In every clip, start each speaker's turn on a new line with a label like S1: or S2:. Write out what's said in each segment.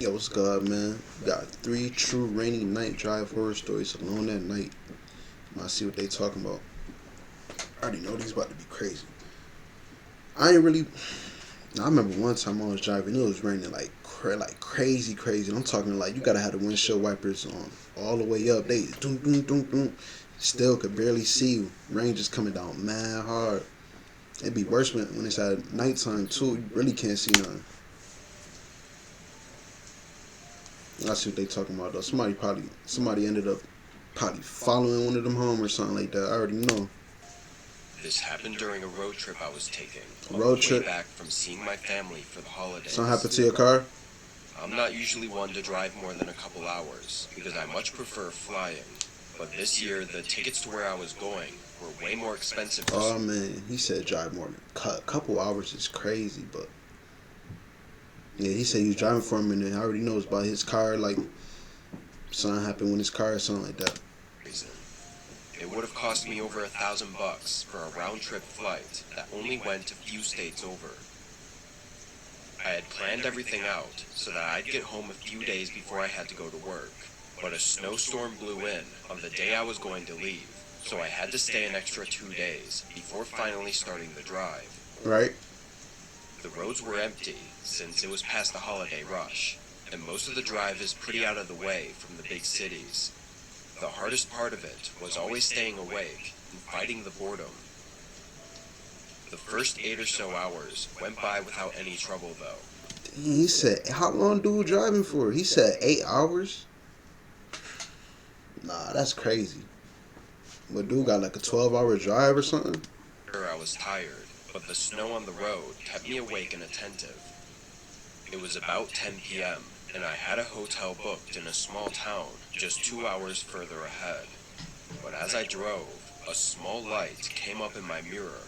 S1: Yo, what's good, man? Got three true rainy night drive horror stories alone at night. I see what they talking about. I already know these about to be crazy. I ain't really. I remember one time I was driving. It was raining like crazy, crazy. And I'm talking like you gotta have the windshield wipers on all the way up. They doom doom doom doom. Still could barely see you. Rain just coming down mad hard. It'd be worse when it's at nighttime too. You really can't see nothing. I see what they talking about though. Somebody ended up probably following one of them home or something like that. I already know.
S2: This happened during a road trip I was taking
S1: A
S2: on the
S1: road
S2: way
S1: trip.
S2: back from seeing my family for the
S1: Something happened to
S2: holidays.
S1: your car?
S2: I'm not usually one to drive more than a couple hours because I much prefer flying. But this year, the tickets to where I was going were way more expensive.
S1: Oh man, he said drive more than a couple hours is crazy, but yeah, he said he was driving for a minute. I already knows about his car, like something happened with his car or something like that.
S2: Reason. It would have cost me over $1,000 for a round trip flight that only went a few states over. I had planned everything out so that I'd get home a few days before I had to go to work. But a snowstorm blew in on the day I was going to leave, so I had to stay an extra 2 days before finally starting the drive.
S1: Right?
S2: The roads were empty since it was past the holiday rush, and most of the drive is pretty out of the way from the big cities. The hardest part of it was always staying awake and fighting the boredom. The first 8 or so hours went by without any trouble though.
S1: He said, how long dude driving for? He said 8 hours. Nah, that's crazy. But dude got like a 12-hour drive or something.
S2: Sure, I was tired, but the snow on the road kept me awake and attentive. It was about 10 p.m., and I had a hotel booked in a small town just 2 hours further ahead. But as I drove, a small light came up in my mirror.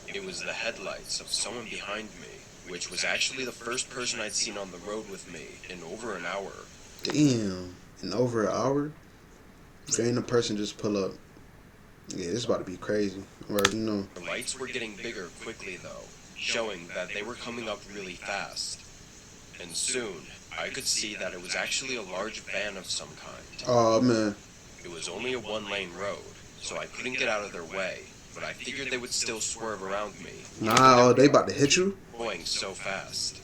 S2: It was the headlights of someone behind me, which was actually the first person I'd seen on the road with me in over an hour.
S1: Damn, in over an hour. Random person just pull up. Yeah, this about to be crazy. Or you know.
S2: The lights were getting bigger quickly though, showing that they were coming up really fast. And soon, I could see that it was actually a large van of some kind.
S1: Oh man.
S2: It was only a one-lane road, so I couldn't get out of their way, but I figured they would still swerve around me.
S1: Nah, oh, they about to hit you?
S2: Going so fast.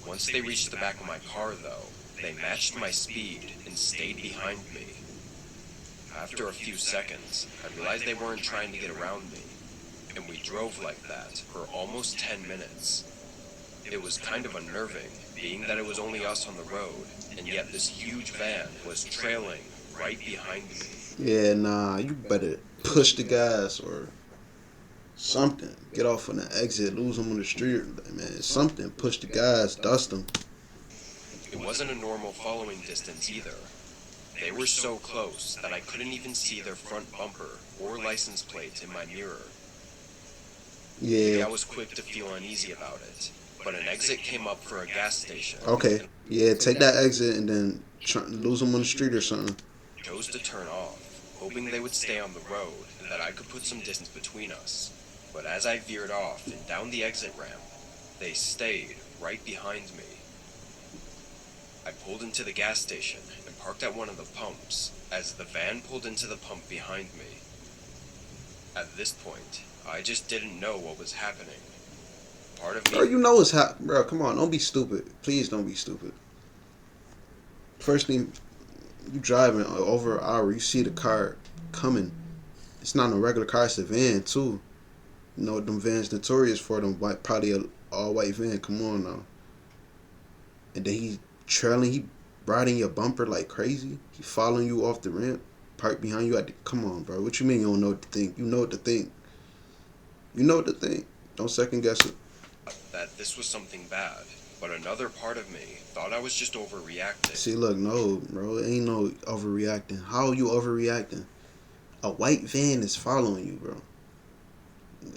S2: Once they reached the back of my car though, they matched my speed and stayed behind me. After a few seconds, I realized they weren't trying to get around me, and we drove like that for almost 10 minutes. It was kind of unnerving, being that it was only us on the road, and yet this huge van was trailing right behind me.
S1: Yeah, nah, you better push the gas or something. Get off on the exit, lose them on the street, man. Something, push the gas, dust them.
S2: It wasn't a normal following distance either. They were so close that I couldn't even see their front bumper or license plate in my mirror.
S1: Yeah.
S2: I was quick to feel uneasy about it, but an exit came up for a gas station.
S1: Okay. Yeah, take that exit and then lose them on the street or something.
S2: I chose to turn off, hoping they would stay on the road and that I could put some distance between us. But as I veered off and down the exit ramp, they stayed right behind me. I pulled into the gas station and parked at one of the pumps as the van pulled into the pump behind me. At this point, I just didn't know what was happening. Part of me...
S1: Bro, you know what's happening. Bro, come on, don't be stupid. Please don't be stupid. First thing, you driving over an hour, you see the car coming. It's not a regular car, it's a van too. You know what them vans notorious for, them white, probably a all white van. Come on now. And then he trailing, he riding your bumper like crazy. He following you off the ramp, parked behind you. Come on, bro. What you mean you don't know what to think? You know what to think. You know what to think. Don't second guess it.
S2: That this was something bad, but another part of me thought I was just overreacting.
S1: See, look, no, bro. It ain't no overreacting. How are you overreacting? A white van is following you, bro.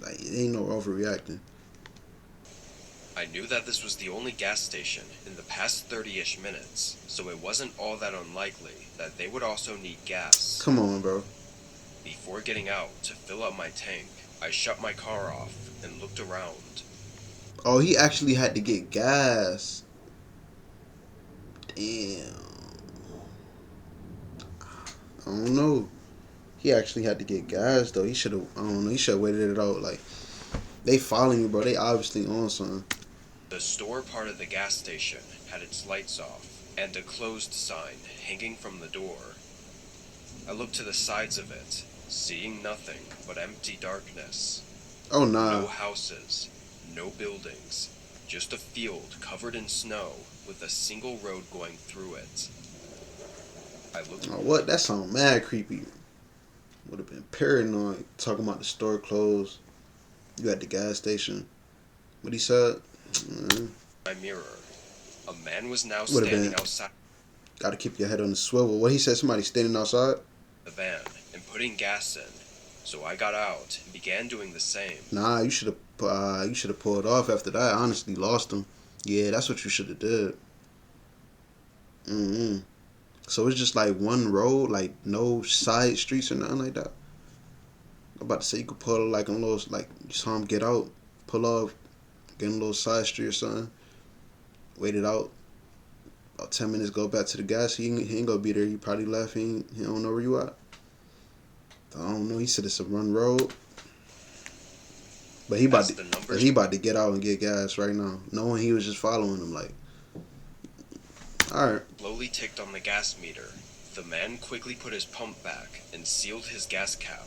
S1: Like, it ain't no overreacting.
S2: I knew that this was the only gas station in the past 30-ish minutes, so it wasn't all that unlikely that they would also need gas.
S1: Come on, bro.
S2: Before getting out to fill up my tank, I shut my car off and looked around.
S1: Oh, he actually had to get gas. Damn. I don't know. He actually had to get gas though. He should have. I don't know. He should have waited it out. Like they following you, bro. They obviously on something.
S2: The store part of the gas station had its lights off and a closed sign hanging from the door. I looked to the sides of it, seeing nothing but empty darkness.
S1: Oh nah.
S2: No houses, no buildings, just a field covered in snow with a single road going through it. I looked.
S1: Oh, what? That sound mad creepy. Would have been paranoid talking about the store closed. You at the gas station. What he said?
S2: My mirror. A man was now
S1: Would have
S2: standing
S1: been.
S2: outside
S1: Gotta keep your head on the swivel. What he said? Somebody standing outside?
S2: the van and putting gas in. So I got out and began doing the same.
S1: Nah, you should have. You should have pulled off after that. I honestly lost him. Yeah, that's what you should have did. Mm-hmm. So it's just like one road, like no side streets or nothing like that. I'm about to say you could pull like a little, like you saw him get out, pull off, get in a little side street or something. Wait it out. About 10 minutes, go back to the gas. He ain't gonna be there. He probably left. He don't know where you at. I don't know. He said it's a run road, but
S2: As the numbers
S1: he about to get out and get gas right now, knowing he was just following him. Like, all right.
S2: slowly ticked on the gas meter, the man quickly put his pump back and sealed his gas cap.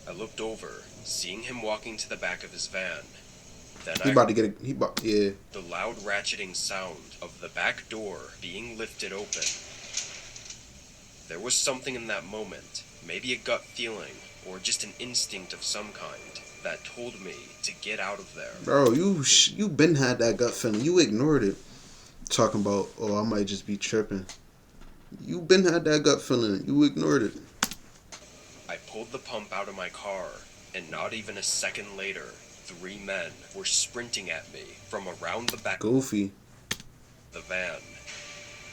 S2: I looked over, seeing him walking to the back of his van. Then
S1: He
S2: I
S1: about to get a. He about yeah.
S2: the loud ratcheting sound of the back door being lifted open. There was something in that moment, maybe a gut feeling, or just an instinct of some kind, that told me to get out of there.
S1: Bro, you been had that gut feeling. You ignored it. Talking about, oh, I might just be tripping. You been had that gut feeling. You ignored it.
S2: I pulled the pump out of my car, and not even a second later, 3 men were sprinting at me from around the back
S1: Goofy.
S2: of the van.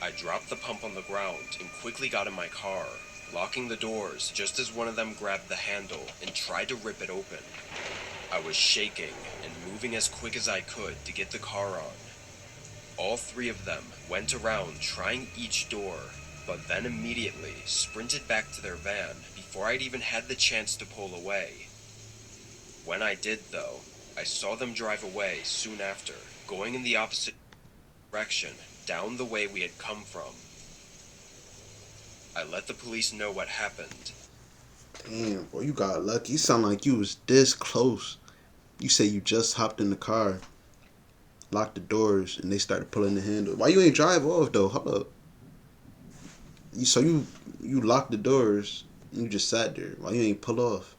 S2: I dropped the pump on the ground and quickly got in my car, locking the doors just as one of them grabbed the handle and tried to rip it open. I was shaking and moving as quick as I could to get the car on. All 3 of them went around trying each door, but then immediately sprinted back to their van before I'd even had the chance to pull away. When I did, though, I saw them drive away soon after, going in the opposite direction, down the way we had come from. I let the police know what happened.
S1: Damn, boy, you got lucky. You sound like you was this close. You say you just hopped in the car, locked the doors, and they started pulling the handle. Why you ain't drive off though? Hold up. You locked the doors and you just sat there. Why you ain't pull off?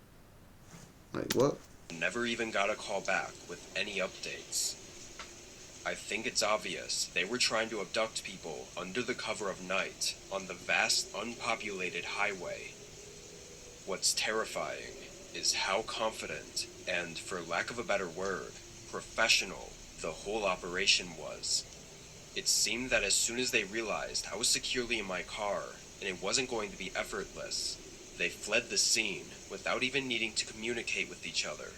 S1: Like what?
S2: Never even got a call back with any updates. I think it's obvious they were trying to abduct people under the cover of night on the vast, unpopulated highway. What's terrifying is how confident and, for lack of a better word, professional the whole operation was. It seemed that as soon as they realized I was securely in my car and it wasn't going to be effortless, they fled the scene without even needing to communicate with each other.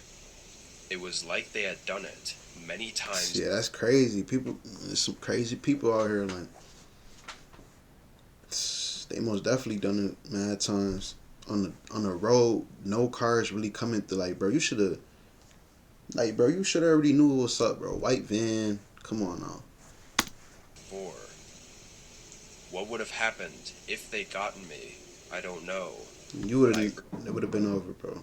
S2: It was like they had done it many times.
S1: Yeah, that's crazy. People, there's some crazy people out here. Like, they most definitely done it mad times on the road. No cars really coming through. Like, bro, you should have. Like, bro, you should have already knew what's up, bro. White van. Come on now.
S2: Before. What would have happened if they'd gotten me? I don't know.
S1: You would have. It would have been over, bro.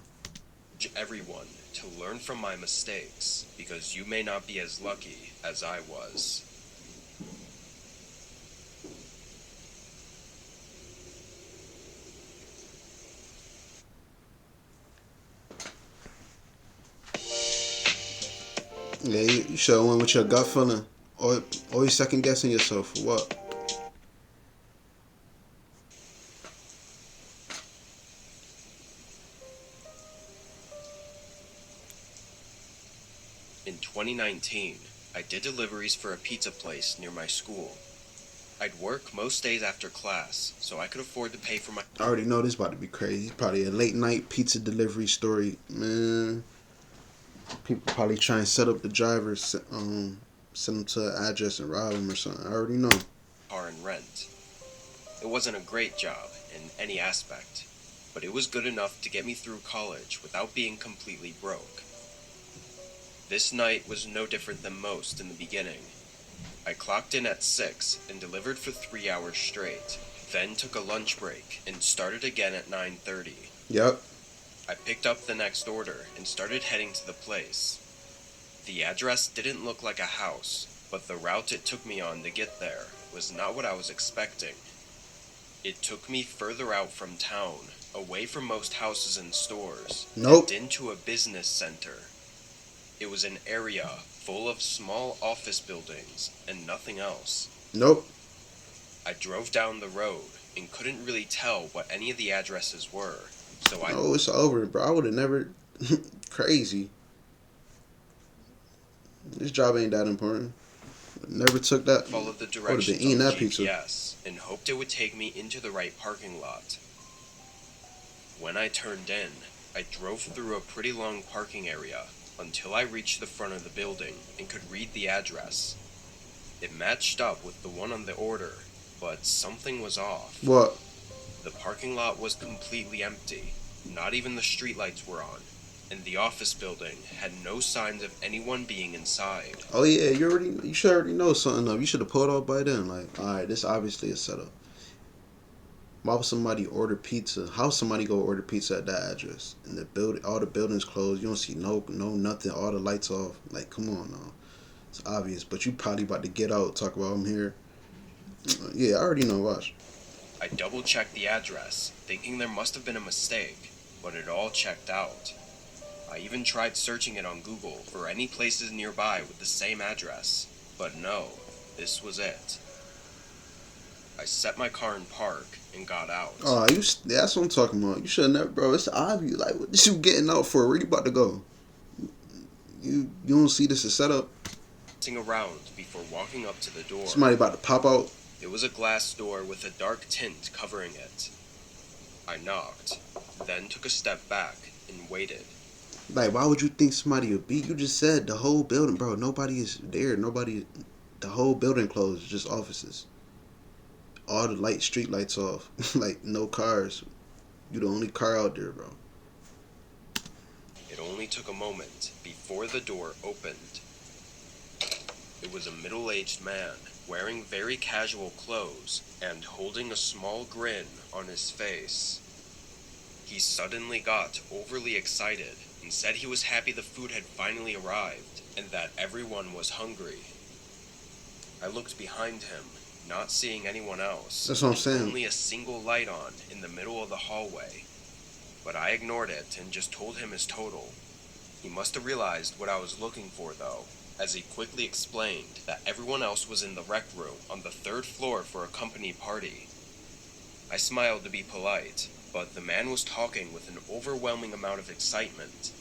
S2: Everyone to learn from my mistakes, because you may not be as lucky as I was.
S1: Yeah, you should have went with your gut feeling. Or always second guessing yourself for what?
S2: In 2019, I did deliveries for a pizza place near my school. I'd work most days after class, so I could afford to pay for my...
S1: I already know this about to be crazy. Probably a late night pizza delivery story. Man, people probably try and set up the drivers, send them to an address and rob them or something. I already know.
S2: car and rent. It wasn't a great job in any aspect, but it was good enough to get me through college without being completely broke. This night was no different than most in the beginning. I clocked in at 6 and delivered for 3 hours straight, then took a lunch break and started again at 9:30.
S1: Yep.
S2: I picked up the next order and started heading to the place. The address didn't look like a house, but the route it took me on to get there was not what I was expecting. It took me further out from town, away from most houses and stores,
S1: Nope.
S2: and into a business center. It was an area full of small office buildings and nothing else.
S1: Nope.
S2: I drove down the road and couldn't really tell what any of the addresses were, so I
S1: Oh, it's over, bro. I would have never. Crazy. This job ain't that important. Never took that.
S2: followed the
S1: I would have been
S2: directions
S1: eating
S2: on
S1: that
S2: the
S1: pizza.
S2: GPS and hoped it would take me into the right parking lot. When I turned in, I drove through a pretty long parking area until I reached the front of the building and could read the address. It matched up with the one on the order, but something was off.
S1: What?
S2: The parking lot was completely empty, not even the streetlights were on, and the office building had no signs of anyone being inside.
S1: Oh yeah, you should already know something up. You should have pulled off by then. Like, all right, this obviously is set up. Why would somebody order pizza? How somebody go order pizza at that address? And the building, all the buildings closed. You don't see no nothing. All the lights off. Like, come on now. It's obvious. But you probably about to get out. Talk about I'm here. Yeah, I already know. Watch.
S2: I double checked the address, thinking there must have been a mistake, but it all checked out. I even tried searching it on Google for any places nearby with the same address, but no, this was it. I set my car in park and got out.
S1: Oh, that's what I'm talking about. You should have never, bro. It's obvious. Like, what you getting out for? Where you about to go? You don't see this as set up.
S2: Around before walking up to the door.
S1: Somebody about to pop out.
S2: It was a glass door with a dark tint covering it. I knocked, then took a step back and waited.
S1: Like, why would you think somebody would be? You just said the whole building, bro. Nobody is there. Nobody. The whole building closed. Just offices. All the street lights off. Like, no cars. You the only car out there, bro.
S2: It only took a moment before the door opened. It was a middle-aged man, wearing very casual clothes and holding a small grin on his face. He suddenly got overly excited and said he was happy the food had finally arrived and that everyone was hungry. I looked behind him, not seeing anyone else.
S1: That's what I'm saying.
S2: Only a single light on in the middle of the hallway. But I ignored it and just told him his total. He must have realized what I was looking for, though, as he quickly explained that everyone else was in the rec room on the 3rd floor for a company party. I smiled to be polite, but the man was talking with an overwhelming amount of excitement.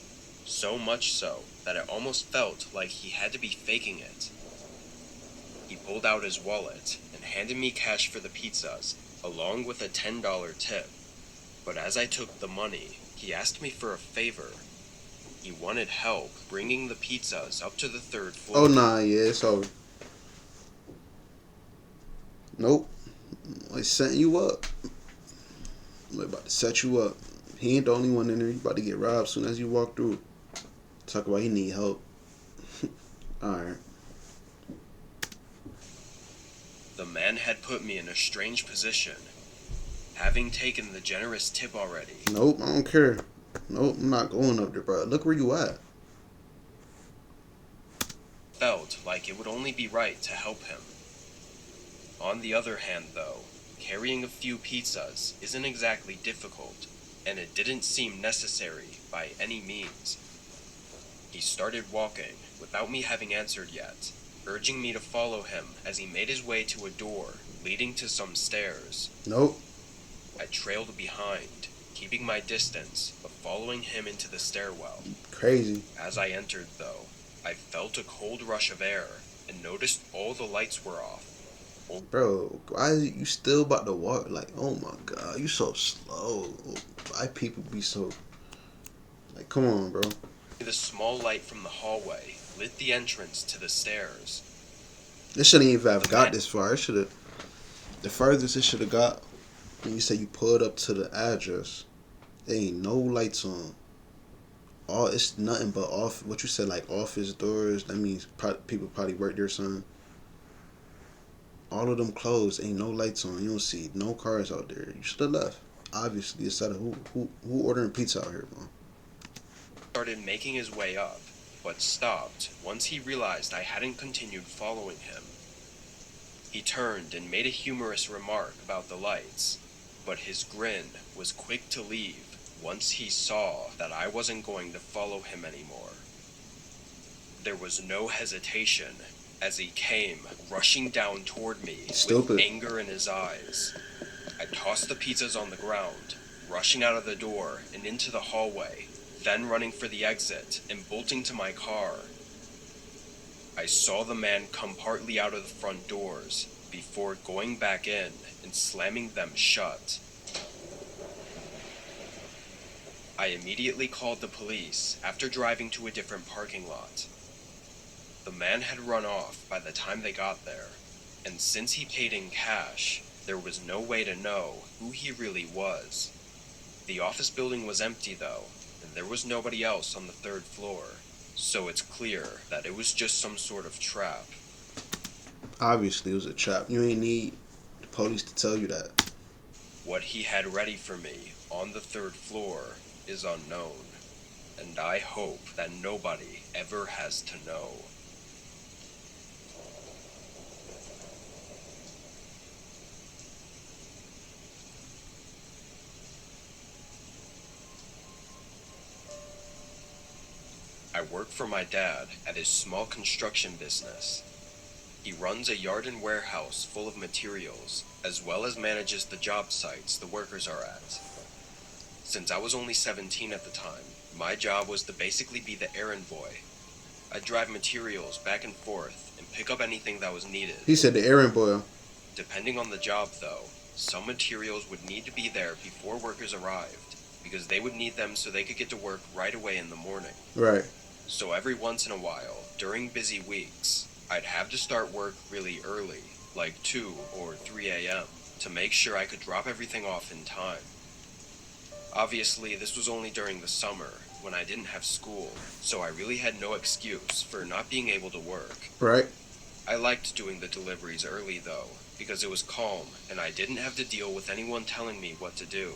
S2: So much so that it almost felt like he had to be faking it. He pulled out his wallet and handed me cash for the pizzas, along with a $10 tip. But as I took the money, he asked me for a favor. He wanted help bringing the pizzas up to the 3rd floor.
S1: Oh, nah, yeah, it's over. Nope. Like, setting you up. Like, about to set you up. He ain't the only one in there. You about to get robbed soon as you walk through. Talk about he need help. Alright.
S2: The man had put me in a strange position. Having taken the generous tip already.
S1: Nope, I don't care. Nope, I'm not going up there, bro. Look where you at.
S2: Felt like it would only be right to help him. On the other hand, though, carrying a few pizzas isn't exactly difficult, and it didn't seem necessary by any means. He started walking, without me having answered yet, urging me to follow him as he made his way to a door leading to some stairs.
S1: Nope.
S2: I trailed behind, keeping my distance, but following him into the stairwell.
S1: Crazy.
S2: As I entered, though, I felt a cold rush of air and noticed all the lights were off.
S1: Bro, why is you still about to walk? Like, oh my god, you so slow. Why people be so... Like, come on, bro.
S2: The small light from the hallway lit the entrance to the stairs.
S1: It shouldn't even have got this far. It should have... The furthest it should have got, when you say you pulled up to the address, there ain't no lights on. All it's nothing but off. What you said, like office doors. That means people probably work there, son. All of them closed. Ain't no lights on. You don't see no cars out there. You should have left. Obviously, instead of who ordering pizza out here, man.
S2: Started making his way up, but stopped once he realized I hadn't continued following him. He turned and made a humorous remark about the lights, but his grin was quick to leave once he saw that I wasn't going to follow him anymore. There was no hesitation as he came rushing down toward me with anger in his eyes. I tossed the pizzas on the ground, rushing out of the door and into the hallway, then running for the exit and bolting to my car. I saw the man come partly out of the front doors before going back in and slamming them shut. I immediately called the police after driving to a different parking lot. The man had run off by the time they got there, and since he paid in cash, there was no way to know who he really was. The office building was empty though, and there was nobody else on the third floor, so it's clear that it was just some sort of trap.
S1: Obviously, it was a trap. You ain't need the police to tell you that.
S2: What he had ready for me on the third floor is unknown, and I hope that nobody ever has to know. I work for my dad at his small construction business. He runs a yard and warehouse full of materials, as well as manages the job sites the workers are at. Since I was only 17 at the time, my job was to basically be the errand boy. I'd drive materials back and forth and pick up anything that was needed.
S1: He said the errand boy.
S2: Depending on the job though, some materials would need to be there before workers arrived, because they would need them so they could get to work right away in the morning.
S1: Right.
S2: So every once in a while, during busy weeks, I'd have to start work really early, like 2 or 3 a.m., to make sure I could drop everything off in time. Obviously, this was only during the summer, when I didn't have school, so I really had no excuse for not being able to work.
S1: Right.
S2: I liked doing the deliveries early, though, because it was calm, and I didn't have to deal with anyone telling me what to do.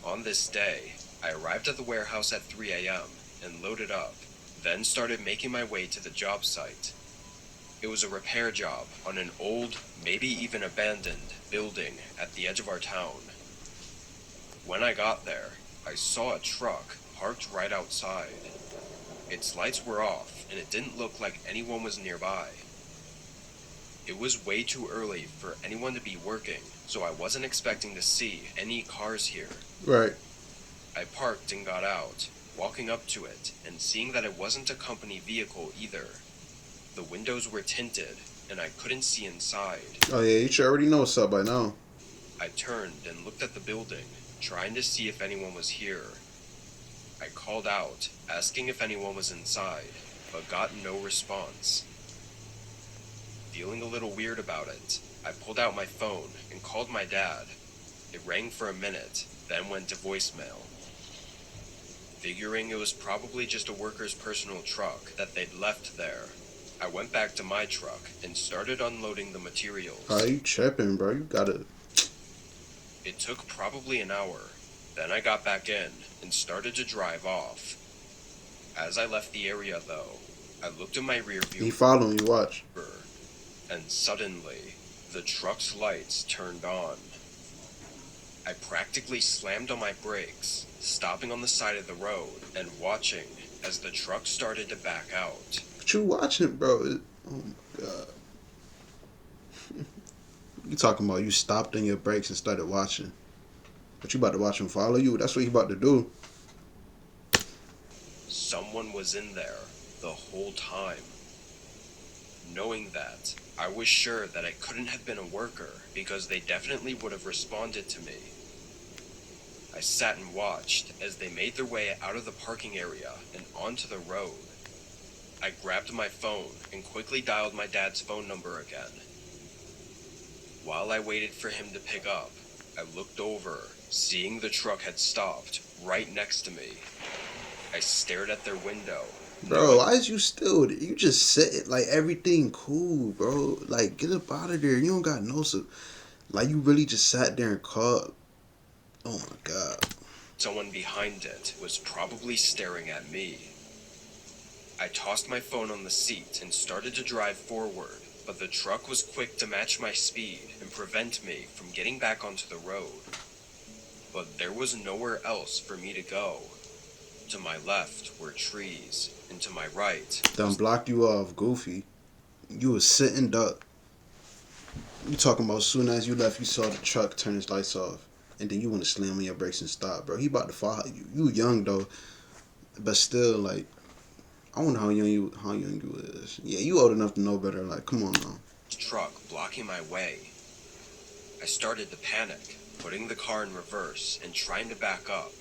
S2: On this day, I arrived at the warehouse at 3 a.m. and loaded up, then started making my way to the job site. It was a repair job on an old, maybe even abandoned, building at the edge of our town. When I got there, I saw a truck parked right outside. Its lights were off, and it didn't look like anyone was nearby. It was way too early for anyone to be working, so I wasn't expecting to see any cars here.
S1: Right.
S2: I parked and got out, walking up to it, and seeing that it wasn't a company vehicle either. The windows were tinted, and I couldn't see inside.
S1: Oh yeah, you should already know what's up by now.
S2: I turned and looked at the building, trying to see if anyone was here. I called out, asking if anyone was inside, but got no response. Feeling a little weird about it, I pulled out my phone and called my dad. It rang for a minute, then went to voicemail. Figuring it was probably just a worker's personal truck that they'd left there, I went back to my truck and started unloading the materials.
S1: Oh, you tripping, bro. You gotta...
S2: It took probably an hour. Then I got back in and started to drive off. As I left the area, though, I looked in my rear view.
S1: He following you, watch.
S2: And suddenly, the truck's lights turned on. I practically slammed on my brakes, stopping on the side of the road and watching as the truck started to back out.
S1: What you watching, bro? Oh my god. You talking about you stopped on your brakes and started watching. But you about to watch him follow you? That's what you about to do.
S2: Someone was in there the whole time. Knowing that, I was sure that it couldn't have been a worker because they definitely would have responded to me. I sat and watched as they made their way out of the parking area and onto the road. I grabbed my phone and quickly dialed my dad's phone number again. While I waited for him to pick up, I looked over, seeing the truck had stopped right next to me. I stared at their window.
S1: Bro, why is you still there? You just sit like everything cool, bro. Like get up out of there. You don't got no like you really just sat there and called. Oh my god.
S2: Someone behind it was probably staring at me. I tossed my phone on the seat and started to drive forward, but the truck was quick to match my speed and prevent me from getting back onto the road. But there was nowhere else for me to go. To my left were trees, and to my right
S1: Done blocked you off, Goofy. You was sitting duck. You talking about as soon as you left, you saw the truck turn his lights off, and then you want to slam on your brakes and stop, bro. He about to follow you. You young though, but still, like, I wonder how young you is. Yeah, you old enough to know better. Like, come on now.
S2: truck blocking my way. I started to panic, putting the car in reverse and trying to back up.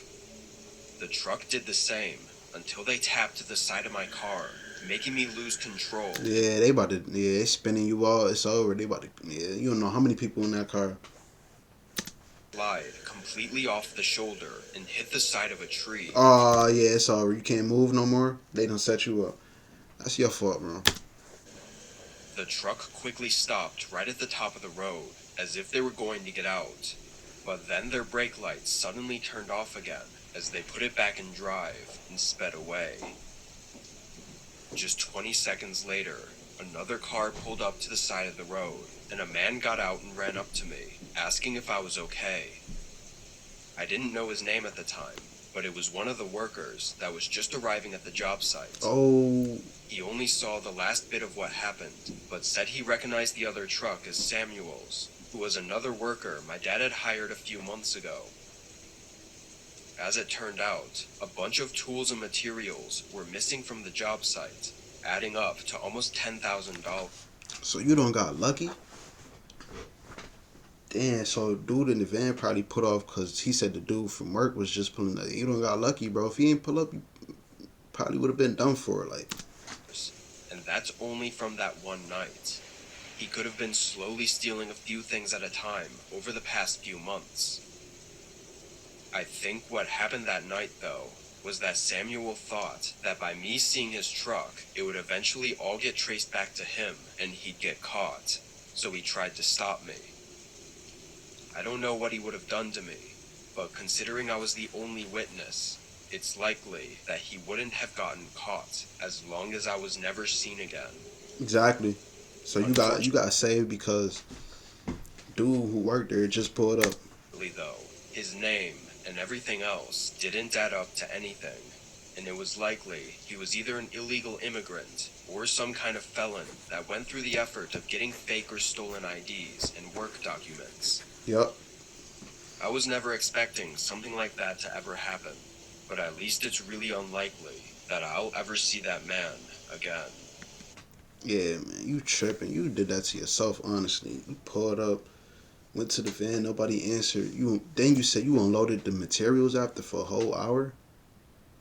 S2: The truck did the same until they tapped the side of my car, making me lose control.
S1: Yeah, they about to. Yeah, they spinning you all. It's over. They about to. Yeah, you don't know how many people in that car.
S2: Slide completely off the shoulder and hit the side of a tree.
S1: Oh yeah, it's over. You can't move no more. They done set you up. That's your fault, bro.
S2: The truck quickly stopped right at the top of the road, as if they were going to get out. But then their brake lights suddenly turned off again, as they put it back in drive and sped away. Just 20 seconds later, another car pulled up to the side of the road, and a man got out and ran up to me, asking if I was okay. I didn't know his name at the time, but it was one of the workers that was just arriving at the job site.
S1: Oh,
S2: He only saw the last bit of what happened, but said he recognized the other truck as Samuel's, who was another worker my dad had hired a few months ago. As it turned out, a bunch of tools and materials were missing from the job site, adding up to almost $10,000.
S1: so you don't got lucky? Damn, so dude in the van probably put off because he said the dude from work was just pulling up. You don't got lucky, bro. If he ain't pull up, you probably would have been done for. Like,
S2: And that's only from that one night. He could have been slowly stealing a few things at a time over the past few months. I think what happened that night, though, was that Samuel thought that by me seeing his truck, it would eventually all get traced back to him and he'd get caught. So he tried to stop me. I don't know what he would have done to me, but considering I was the only witness, it's likely that he wouldn't have gotten caught as long as I was never seen again.
S1: exactly. So you got saved because dude who worked there just pulled up.
S2: Though, his name and everything else didn't add up to anything, and it was likely he was either an illegal immigrant or some kind of felon that went through the effort of getting fake or stolen IDs and work documents.
S1: Yup.
S2: I was never expecting something like that to ever happen, but at least it's really unlikely that I'll ever see that man again.
S1: Yeah, man, you tripping. You did that to yourself, honestly. You pulled up, went to the van, nobody answered. You said you unloaded the materials after for a whole hour.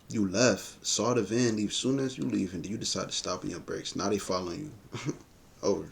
S1: You left, saw the van leave. Soon as you leave, and you decide to stop on your brakes. Now they following you. Over.